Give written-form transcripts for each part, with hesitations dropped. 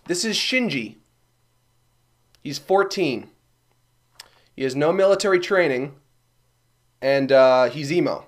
This is Shinji. He's 14. He has no military training, and he's emo.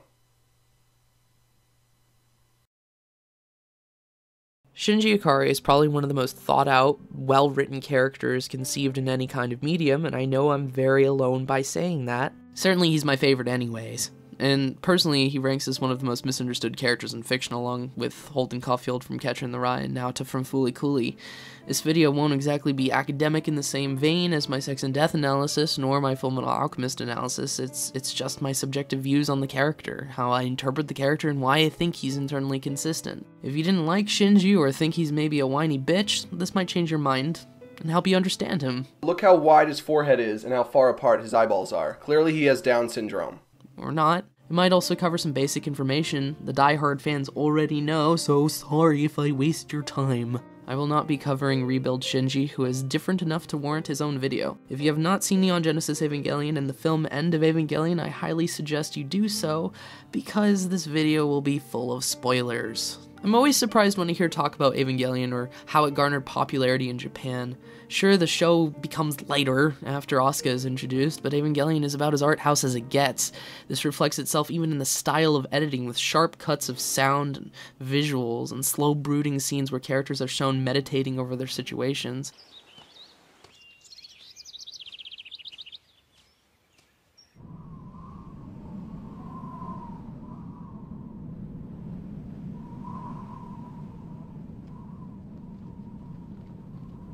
Shinji Ikari is probably one of the most thought-out, well-written characters conceived in any kind of medium, and I know I'm very alone by saying that. Certainly he's my favorite anyways. And personally, he ranks as one of the most misunderstood characters in fiction, along with Holden Caulfield from Catcher in the Rye and Naota from Fooly Cooly. This video won't exactly be academic in the same vein as my Sex and Death analysis, nor my Fullmetal Alchemist analysis. It's just my subjective views on the character, how I interpret the character, and why I think he's internally consistent. If you didn't like Shinji or think he's maybe a whiny bitch, this might change your mind and help you understand him. Look how wide his forehead is and how far apart his eyeballs are. Clearly he has Down syndrome. Or not. It might also cover some basic information the die-hard fans already know, so sorry if I waste your time. I will not be covering Rebuild Shinji, who is different enough to warrant his own video. If you have not seen Neon Genesis Evangelion and the film End of Evangelion, I highly suggest you do so, because this video will be full of spoilers. I'm always surprised when I hear talk about Evangelion or how it garnered popularity in Japan. Sure, the show becomes lighter after Asuka is introduced, but Evangelion is about as art house as it gets. This reflects itself even in the style of editing, with sharp cuts of sound and visuals and slow brooding scenes where characters are shown meditating over their situations.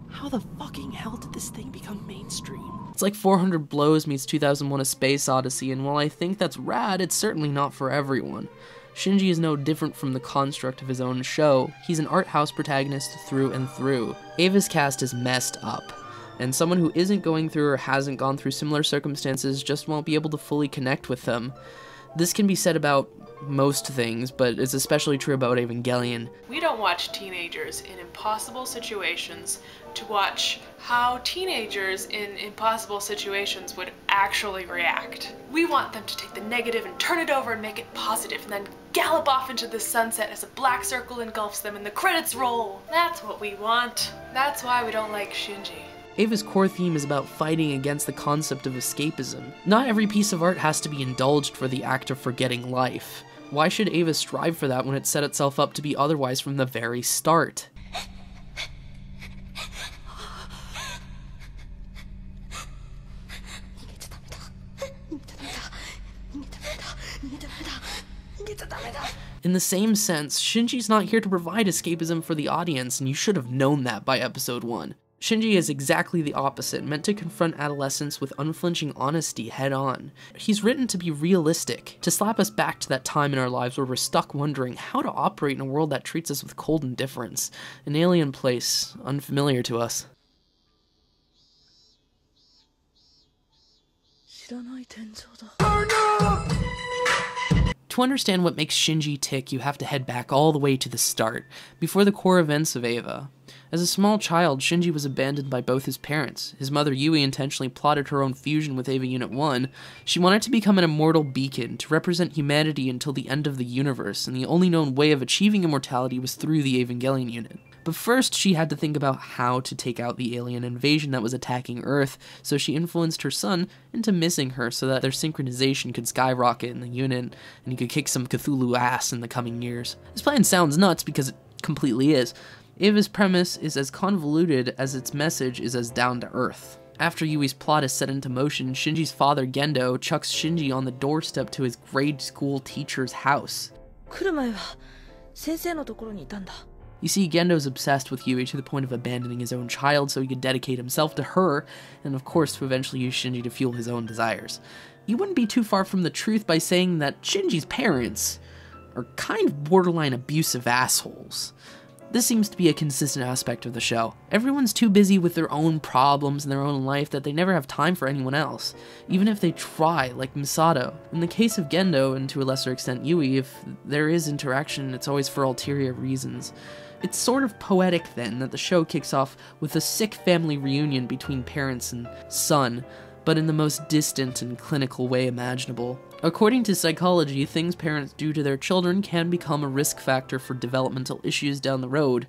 How the fucking hell did this thing become mainstream? It's like 400 Blows meets 2001: A Space Odyssey, and while I think that's rad, it's certainly not for everyone. Shinji is no different from the construct of his own show. He's an art house protagonist through and through. Ava's cast is messed up, and someone who isn't going through or hasn't gone through similar circumstances just won't be able to fully connect with them. This can be said about most things, but it's especially true about Evangelion. We don't watch teenagers in impossible situations to watch how teenagers in impossible situations would actually react. We want them to take the negative and turn it over and make it positive, and then gallop off into the sunset as a black circle engulfs them and the credits roll. That's what we want. That's why we don't like Shinji. Ava's core theme is about fighting against the concept of escapism. Not every piece of art has to be indulged for the act of forgetting life. Why should Ava strive for that when it set itself up to be otherwise from the very start? In the same sense, Shinji's not here to provide escapism for the audience, and you should have known that by episode 1. Shinji is exactly the opposite, meant to confront adolescence with unflinching honesty head-on. He's written to be realistic, to slap us back to that time in our lives where we're stuck wondering how to operate in a world that treats us with cold indifference, an alien place, unfamiliar to us. To understand what makes Shinji tick, you have to head back all the way to the start, before the core events of Ava. As a small child, Shinji was abandoned by both his parents. His mother Yui intentionally plotted her own fusion with Ava Unit 1. She wanted to become an immortal beacon, to represent humanity until the end of the universe, and the only known way of achieving immortality was through the Evangelion unit. But first, she had to think about how to take out the alien invasion that was attacking Earth, so she influenced her son into missing her so that their synchronization could skyrocket in the unit, and he could kick some Cthulhu ass in the coming years. This plan sounds nuts because it completely is. Ava's premise is as convoluted as its message is as down-to-earth. After Yui's plot is set into motion, Shinji's father, Gendo, chucks Shinji on the doorstep to his grade school teacher's house. You see, Gendo's obsessed with Yui to the point of abandoning his own child so he could dedicate himself to her, and of course to eventually use Shinji to fuel his own desires. You wouldn't be too far from the truth by saying that Shinji's parents are kind of borderline abusive assholes. This seems to be a consistent aspect of the show. Everyone's too busy with their own problems in their own life that they never have time for anyone else, even if they try, like Misato. In the case of Gendo, and to a lesser extent Yui, if there is interaction, it's always for ulterior reasons. It's sort of poetic, then, that the show kicks off with a sick family reunion between parents and son, but in the most distant and clinical way imaginable. According to psychology, things parents do to their children can become a risk factor for developmental issues down the road.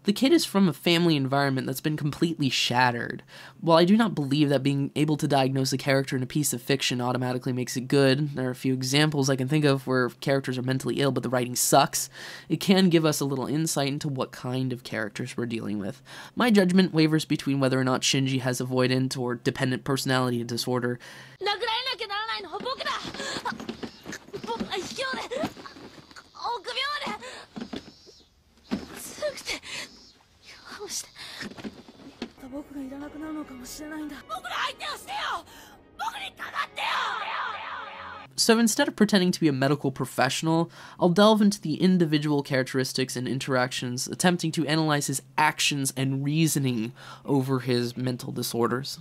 The kid is from a family environment that's been completely shattered. While I do not believe that being able to diagnose a character in a piece of fiction automatically makes it good, there are a few examples I can think of where characters are mentally ill but the writing sucks, it can give us a little insight into what kind of characters we're dealing with. My judgment wavers between whether or not Shinji has avoidant or dependent personality disorder. So instead of pretending to be a medical professional, I'll delve into the individual characteristics and interactions, attempting to analyze his actions and reasoning over his mental disorders.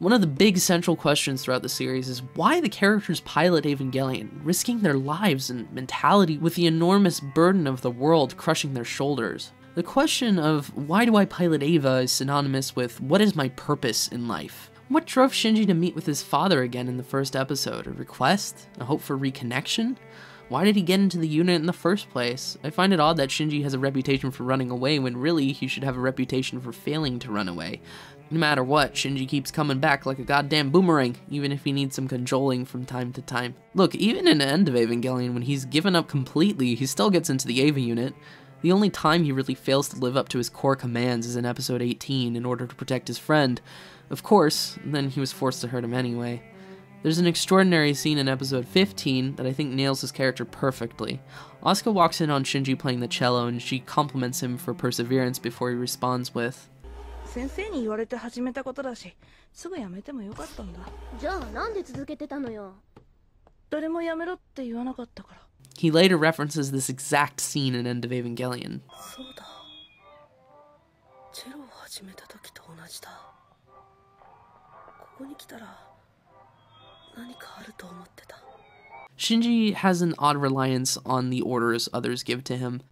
One of the big central questions throughout the series is why the characters pilot Evangelion, risking their lives and mentality with the enormous burden of the world crushing their shoulders. The question of why do I pilot Eva is synonymous with what is my purpose in life? What drove Shinji to meet with his father again in the first episode? A request? A hope for reconnection? Why did he get into the unit in the first place? I find it odd that Shinji has a reputation for running away when really he should have a reputation for failing to run away. No matter what, Shinji keeps coming back like a goddamn boomerang, even if he needs some cajoling from time to time. Look, even in the end of Evangelion, when he's given up completely, he still gets into the Eva unit. The only time he really fails to live up to his core commands is in episode 18 in order to protect his friend. Of course, then he was forced to hurt him anyway. There's an extraordinary scene in episode 15 that I think nails his character perfectly. Asuka walks in on Shinji playing the cello and she compliments him for perseverance before he responds with, He later references this exact scene in End of Evangelion. Shinji has an odd reliance on the orders others give to him.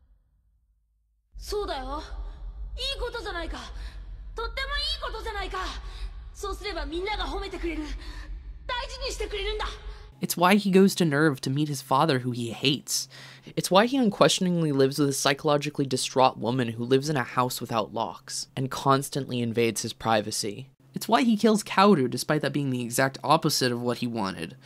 It's why he goes to Nerve to meet his father, who he hates. It's why he unquestioningly lives with a psychologically distraught woman who lives in a house without locks, and constantly invades his privacy. It's why he kills Kaoru, despite that being the exact opposite of what he wanted.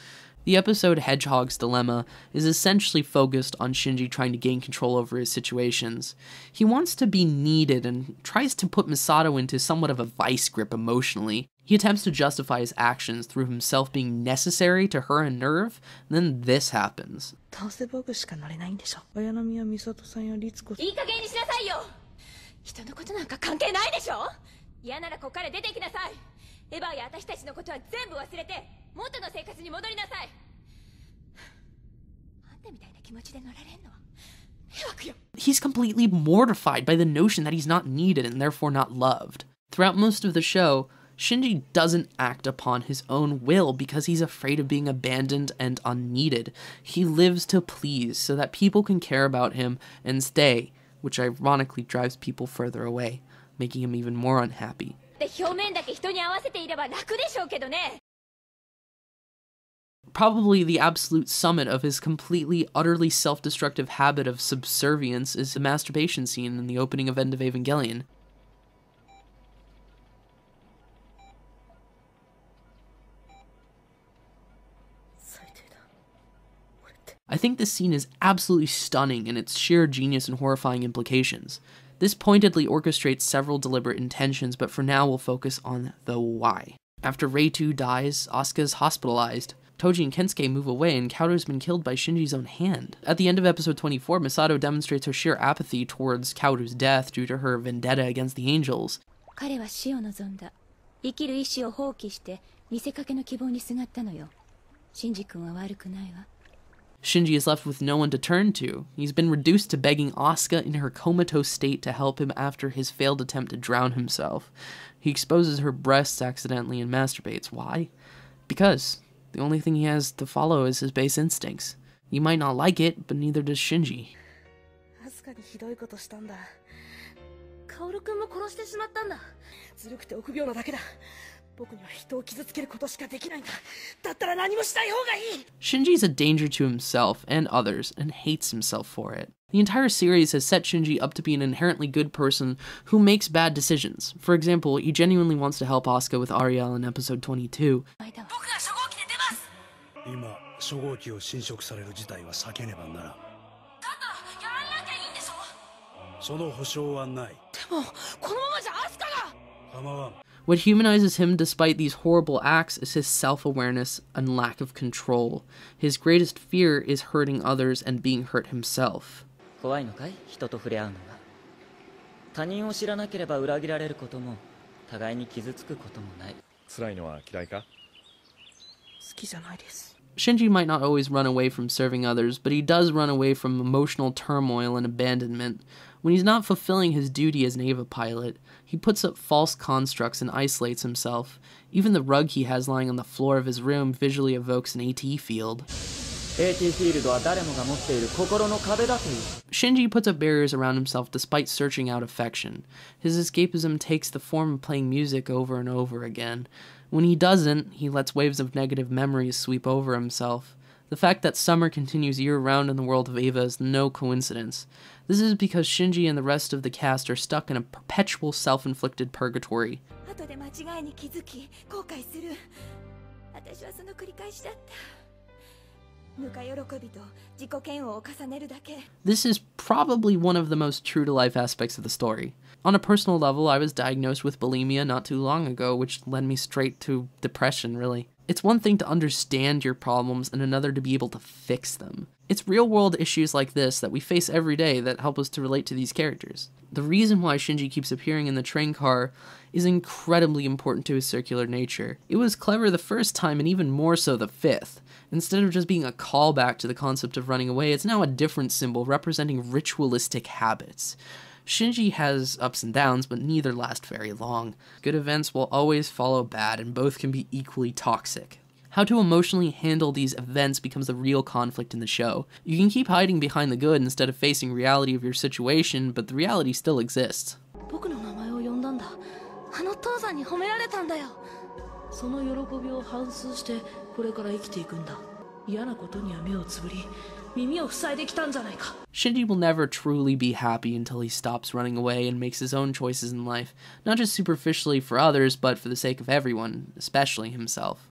The episode Hedgehog's Dilemma is essentially focused on Shinji trying to gain control over his situations. He wants to be needed and tries to put Misato into somewhat of a vice grip emotionally. He attempts to justify his actions through himself being necessary to her and Nerve, and then this happens. He's completely mortified by the notion that he's not needed and therefore not loved. Throughout most of the show, Shinji doesn't act upon his own will because he's afraid of being abandoned and unneeded. He lives to please so that people can care about him and stay, which ironically drives people further away, making him even more unhappy. Probably the absolute summit of his completely, utterly self-destructive habit of subservience is the masturbation scene in the opening of End of Evangelion. I think this scene is absolutely stunning in its sheer genius and horrifying implications. This pointedly orchestrates several deliberate intentions, but for now we'll focus on the why. After Reitu dies, Asuka is hospitalized. Toji and Kensuke move away, and Kaoru's been killed by Shinji's own hand. At the end of episode 24, Misato demonstrates her sheer apathy towards Kaoru's death due to her vendetta against the angels. Shinji is left with no one to turn to. He's been reduced to begging Asuka in her comatose state to help him after his failed attempt to drown himself. He exposes her breasts accidentally and masturbates. Why? Because the only thing he has to follow is his base instincts. You might not like it, but neither does Shinji. Shinji's a danger to himself and others, and hates himself for it. The entire series has set Shinji up to be an inherently good person who makes bad decisions. For example, he genuinely wants to help Asuka with Ariel in episode 22. What humanizes him despite these horrible acts is his self-awareness and lack of control. His greatest fear is hurting others and being hurt himself. Shinji might not always run away from serving others, but he does run away from emotional turmoil and abandonment. When he's not fulfilling his duty as an Eva pilot, he puts up false constructs and isolates himself. Even the rug he has lying on the floor of his room visually evokes an AT field. Shinji puts up barriers around himself despite searching out affection. His escapism takes the form of playing music over and over again. When he doesn't, he lets waves of negative memories sweep over himself. The fact that summer continues year-round in the world of Eva is no coincidence. This is because Shinji and the rest of the cast are stuck in a perpetual self-inflicted purgatory. This is probably one of the most true-to-life aspects of the story. On a personal level, I was diagnosed with bulimia not too long ago, which led me straight to depression, really. It's one thing to understand your problems and another to be able to fix them. It's real-world issues like this that we face every day that help us to relate to these characters. The reason why Shinji keeps appearing in the train car is incredibly important to his circular nature. It was clever the first time and even more so the fifth. Instead of just being a callback to the concept of running away, it's now a different symbol representing ritualistic habits. Shinji has ups and downs, but neither last very long. Good events will always follow bad, and both can be equally toxic. How to emotionally handle these events becomes the real conflict in the show. You can keep hiding behind the good instead of facing reality of your situation, but the reality still exists. Shinji will never truly be happy until he stops running away and makes his own choices in life, not just superficially for others, but for the sake of everyone, especially himself.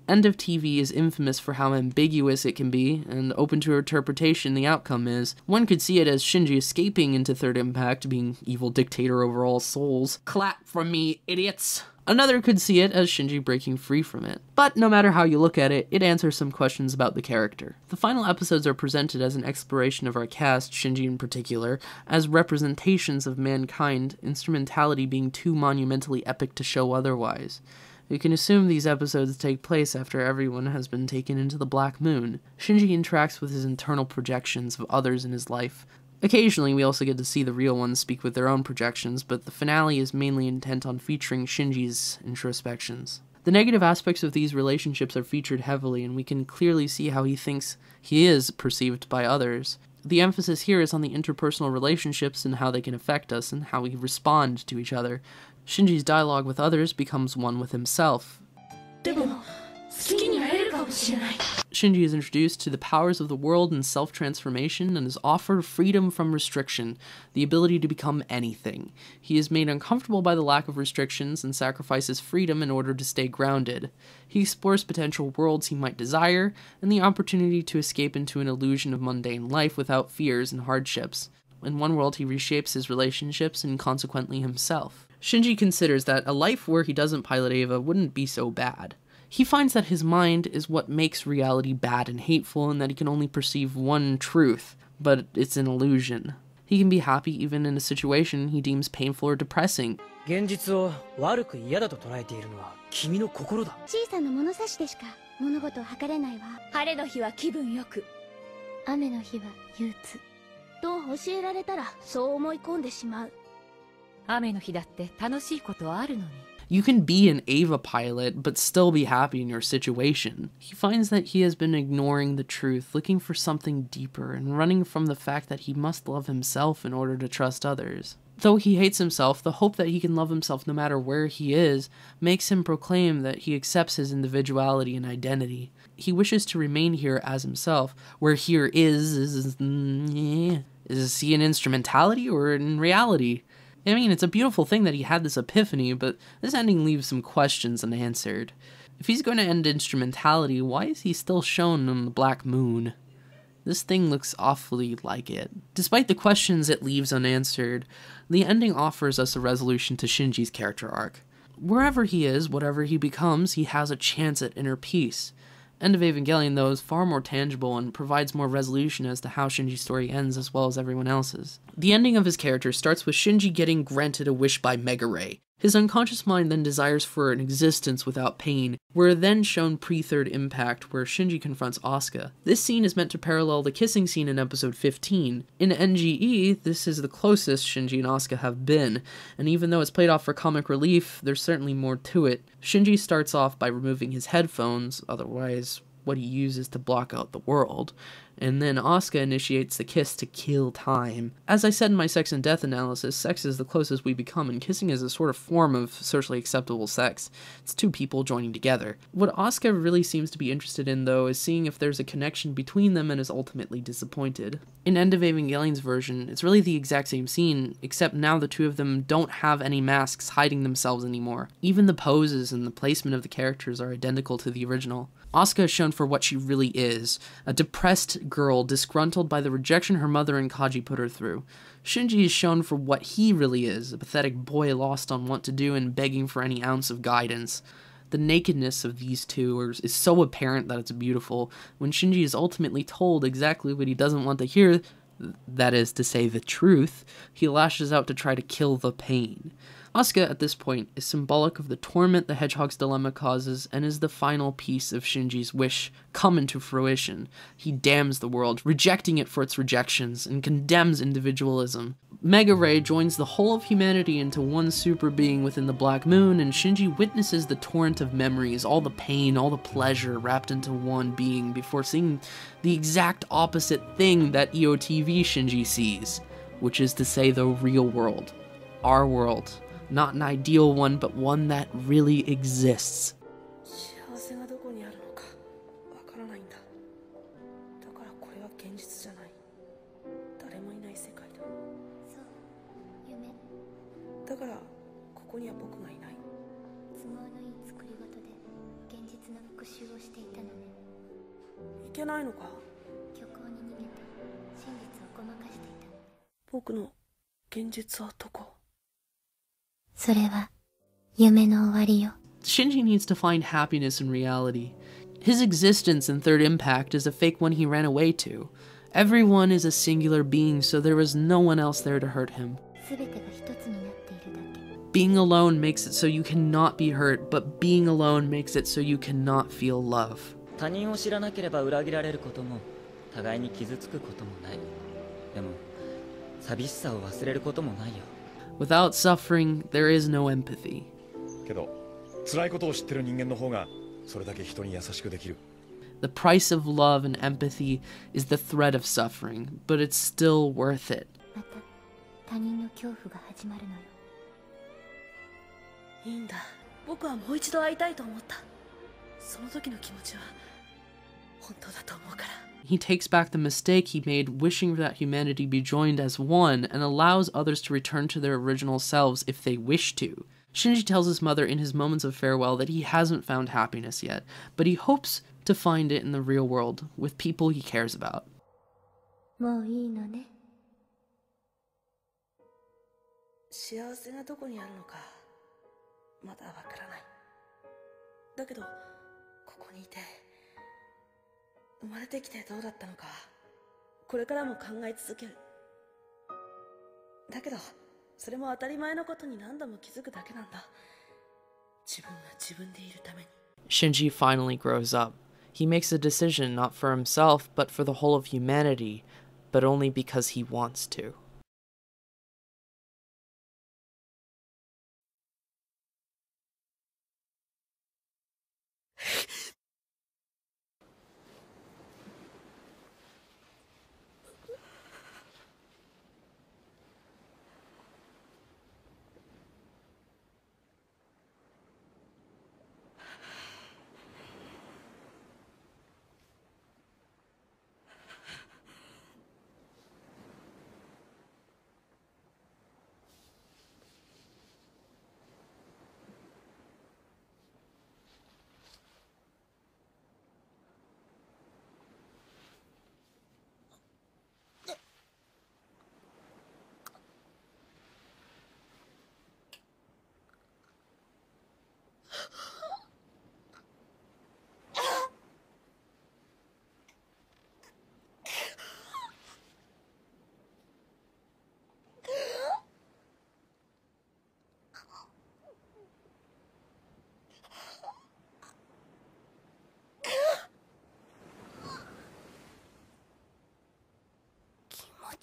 End of TV is infamous for how ambiguous it can be, and open to interpretation the outcome is. One could see it as Shinji escaping into Third Impact, being evil dictator over all souls. Clap for me, idiots! Another could see it as Shinji breaking free from it. But no matter how you look at it, it answers some questions about the character. The final episodes are presented as an exploration of our cast, Shinji in particular, as representations of mankind, instrumentality being too monumentally epic to show otherwise. You can assume these episodes take place after everyone has been taken into the Black Moon. Shinji interacts with his internal projections of others in his life. Occasionally, we also get to see the real ones speak with their own projections, but the finale is mainly intent on featuring Shinji's introspections. The negative aspects of these relationships are featured heavily, and we can clearly see how he thinks he is perceived by others. The emphasis here is on the interpersonal relationships and how they can affect us and how we respond to each other. Shinji's dialogue with others becomes one with himself. Shinji is introduced to the powers of the world and self-transformation and is offered freedom from restriction, the ability to become anything. He is made uncomfortable by the lack of restrictions and sacrifices freedom in order to stay grounded. He explores potential worlds he might desire and the opportunity to escape into an illusion of mundane life without fears and hardships. In one world, he reshapes his relationships and consequently himself. Shinji considers that a life where he doesn't pilot Eva wouldn't be so bad. He finds that his mind is what makes reality bad and hateful, and that he can only perceive one truth, but it's an illusion. He can be happy even in a situation he deems painful or depressing. You can be an Eva pilot, but still be happy in your situation. He finds that he has been ignoring the truth, looking for something deeper, and running from the fact that he must love himself in order to trust others. Though he hates himself, the hope that he can love himself no matter where he is makes him proclaim that he accepts his individuality and identity. He wishes to remain here as himself, where here is he an instrumentality or in reality? I mean, it's a beautiful thing that he had this epiphany, but this ending leaves some questions unanswered. If he's going to end instrumentality, why is he still shown on the Black Moon? This thing looks awfully like it. Despite the questions it leaves unanswered, the ending offers us a resolution to Shinji's character arc. Wherever he is, whatever he becomes, he has a chance at inner peace. End of Evangelion, though, is far more tangible and provides more resolution as to how Shinji's story ends as well as everyone else's. The ending of his character starts with Shinji getting granted a wish by Mega Ray. His unconscious mind then desires for an existence without pain. We're then shown pre-Third Impact, where Shinji confronts Asuka. This scene is meant to parallel the kissing scene in episode 15. In NGE, this is the closest Shinji and Asuka have been, and even though it's played off for comic relief, there's certainly more to it. Shinji starts off by removing his headphones, otherwise what he uses to block out the world, and then Asuka initiates the kiss to kill time. As I said in my sex and death analysis, sex is the closest we become, and kissing is a sort of form of socially acceptable sex. It's two people joining together. What Asuka really seems to be interested in, though, is seeing if there's a connection between them and is ultimately disappointed. In End of Evangelion's version, it's really the exact same scene, except now the two of them don't have any masks hiding themselves anymore. Even the poses and the placement of the characters are identical to the original. Asuka is shown for what she really is, a depressed girl disgruntled by the rejection her mother and Kaji put her through. Shinji is shown for what he really is, a pathetic boy lost on what to do and begging for any ounce of guidance. The nakedness of these two is so apparent that it's beautiful. When Shinji is ultimately told exactly what he doesn't want to hear, that is to say the truth, he lashes out to try to kill the pain. Asuka, at this point, is symbolic of the torment the Hedgehog's dilemma causes and is the final piece of Shinji's wish come into fruition. He damns the world, rejecting it for its rejections, and condemns individualism. Mega Ray joins the whole of humanity into one super being within the Black Moon, and Shinji witnesses the torrent of memories, all the pain, all the pleasure wrapped into one being before seeing the exact opposite thing that EOTV Shinji sees, which is to say the real world. Our world. Not an ideal one, but one that really exists. 幸せがどこにあるのかわからないんだ。だからこれは現実じゃない。誰もいない世界だ。そう、夢。だからここには僕がいない。都合のいい作り事で現実の復讐をしていたのね。いけないのか。虚構に逃げて真実をごまかしていた。僕の現実はどこ？ それは夢の終わりよ。 Shinji needs to find happiness in reality. His existence in Third Impact is a fake one he ran away to. Everyone is a singular being, so there was no one else there to hurt him. Being alone makes it so you cannot be hurt, but being alone makes it so you cannot feel love. 他人を知らなければ裏切られることも互いに傷つくこともない。でも寂しさを忘れることもないよ。 Without suffering, there is no empathy. けど、辛いことを知ってる人間の方がそれだけ人に優しくできる。 The price of love and empathy is the threat of suffering, but it's still worth it. また他人の恐怖が始まるのよ。いいんだ。僕はもう一度会いたいと思った。その時の気持ちは本当だと思うから。 He takes back the mistake he made wishing that humanity be joined as one and allows others to return to their original selves if they wish to. Shinji tells his mother in his moments of farewell that he hasn't found happiness yet, but he hopes to find it in the real world with people he cares about. もういいのね。幸せがどこにあるのかまだわからない。だけどここにいて 生まれてきてどうだったのかこれからも考え続ける。だけどそれも当たり前のことに何度も気づくだけなんだ。自分が自分でいるために。 Shinji finally grows up. He makes a decision not for himself, but for the whole of humanity, but only because he wants to.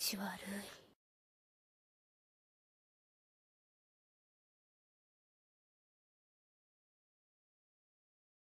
ち悪い。